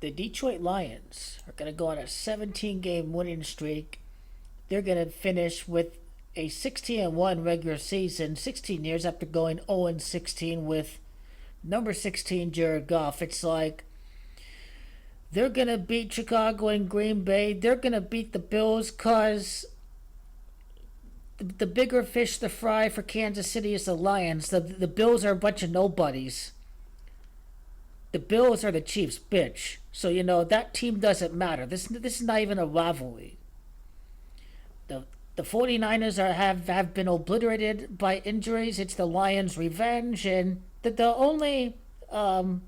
The Detroit Lions are going to go on a 17-game winning streak. They're going to finish with a 16-1 regular season, 16 years after going 0-16 with number 16 Jared Goff. It's like they're going to beat Chicago and Green Bay. They're going to beat the Bills because the bigger fish to fry for Kansas City is the Lions. The Bills are a bunch of nobodies. The Bills are the Chiefs, bitch. So, that team doesn't matter. This is not even a rivalry. The 49ers have been obliterated by injuries. It's the Lions' revenge. And the only... and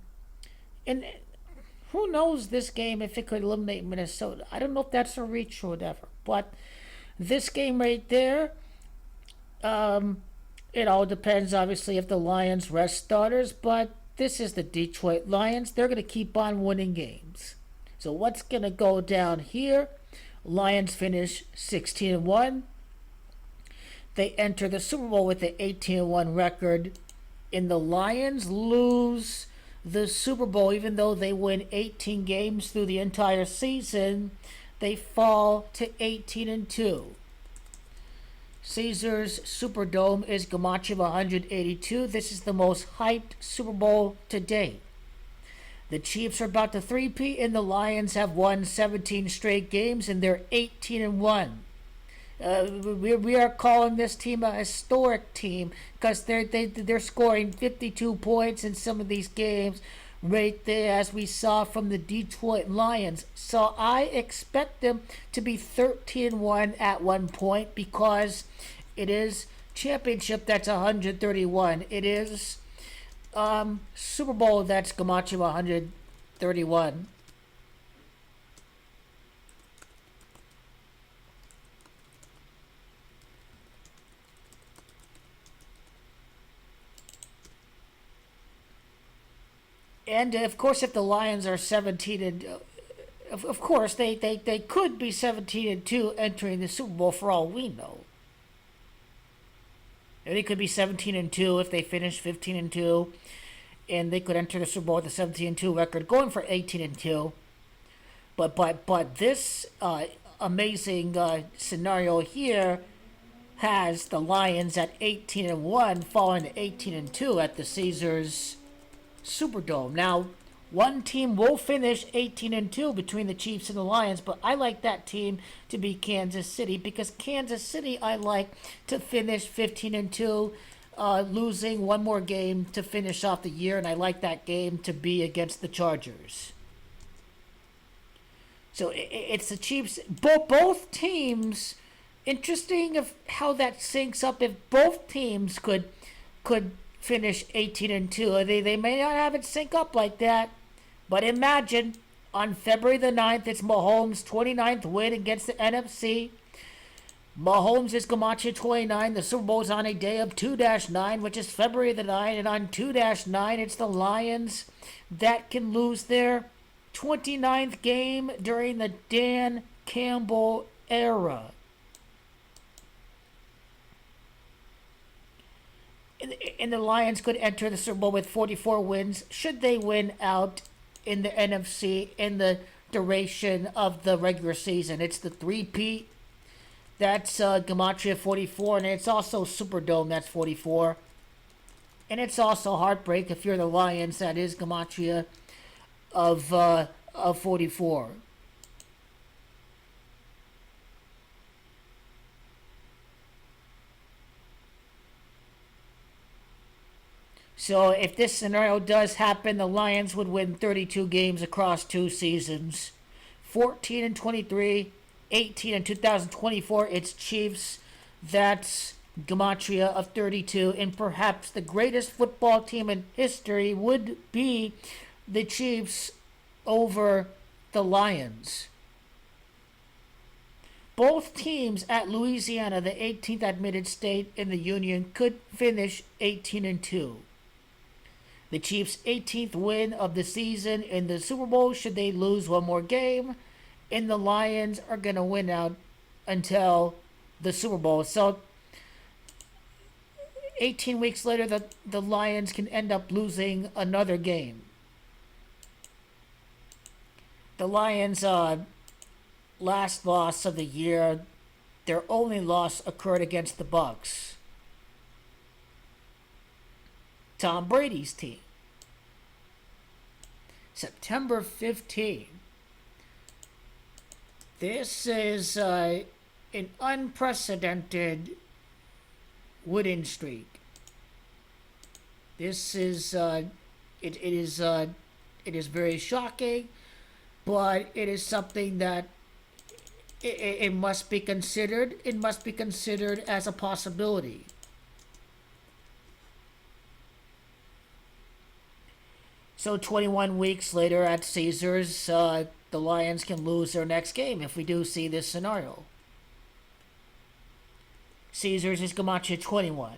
who knows this game if it could eliminate Minnesota. I don't know if that's a reach or whatever. But this game right there... it all depends, obviously, if the Lions rest starters, but this is the Detroit Lions. They're going to keep on winning games. So what's going to go down here? Lions finish 16-1. They enter the Super Bowl with an 18-1 record. And the Lions lose the Super Bowl, even though they win 18 games through the entire season. They fall to 18-2. Caesars Superdome is Gematria 182. This is the most hyped Super Bowl to date. The Chiefs are about to three-peat, and the Lions have won 17 straight games, and they're 18-1. We are calling this team a historic team because they're scoring 52 points in some of these games right there, as we saw from the Detroit Lions. So I expect them to be 13-1 at one point because it is championship that's 131. It is Super Bowl that's Gematria 131. And of course, if the Lions are 17 and of course they could be 17-2 entering the Super Bowl for all we know. They could be 17-2 if they finish 15-2, and they could enter the Super Bowl with a 17-2 record, going for 18-2. But this amazing scenario here has the Lions at 18-1, falling to 18-2 at the Caesars Superdome. Now, one team will finish 18-2 between the Chiefs and the Lions, but I like that team to be Kansas City because Kansas City I like to finish 15-2, losing one more game to finish off the year, and I like that game to be against the Chargers. So it's the Chiefs. Both teams. Interesting of how that syncs up. If both teams could finish 18-2, they may not have it sync up like that. But imagine on February the 9th, it's Mahomes' 29th win against the NFC. Mahomes is Gematria 29. The Super Bowl is on a day of 2-9, which is February the 9th. And on 2-9, it's the Lions that can lose their 29th game during the Dan Campbell era. And the Lions could enter the Super Bowl with 44 wins should they win out in the NFC in the duration of the regular season. It's the three-peat. That's Gematria 44, and it's also Superdome, that's 44. And it's also heartbreak if you're the Lions, that is Gematria of 44. So if this scenario does happen, the Lions would win 32 games across 2 seasons. 14-23, 18 in 2024, it's Chiefs. That's Gematria of 32. And perhaps the greatest football team in history would be the Chiefs over the Lions. Both teams at Louisiana, the 18th admitted state in the Union, could finish 18-2. The Chiefs' 18th win of the season in the Super Bowl should they lose one more game, and the Lions are going to win out until the Super Bowl. So 18 weeks later, the Lions can end up losing another game. The Lions' last loss of the year, their only loss occurred against the Bucks. Tom Brady's team. September 15. This is an unprecedented winning streak. This is it is very shocking, but it is something that it must be considered. It must be considered as a possibility. So 21 weeks later at Caesars, the Lions can lose their next game if we do see this scenario. Caesars is Gematria 21.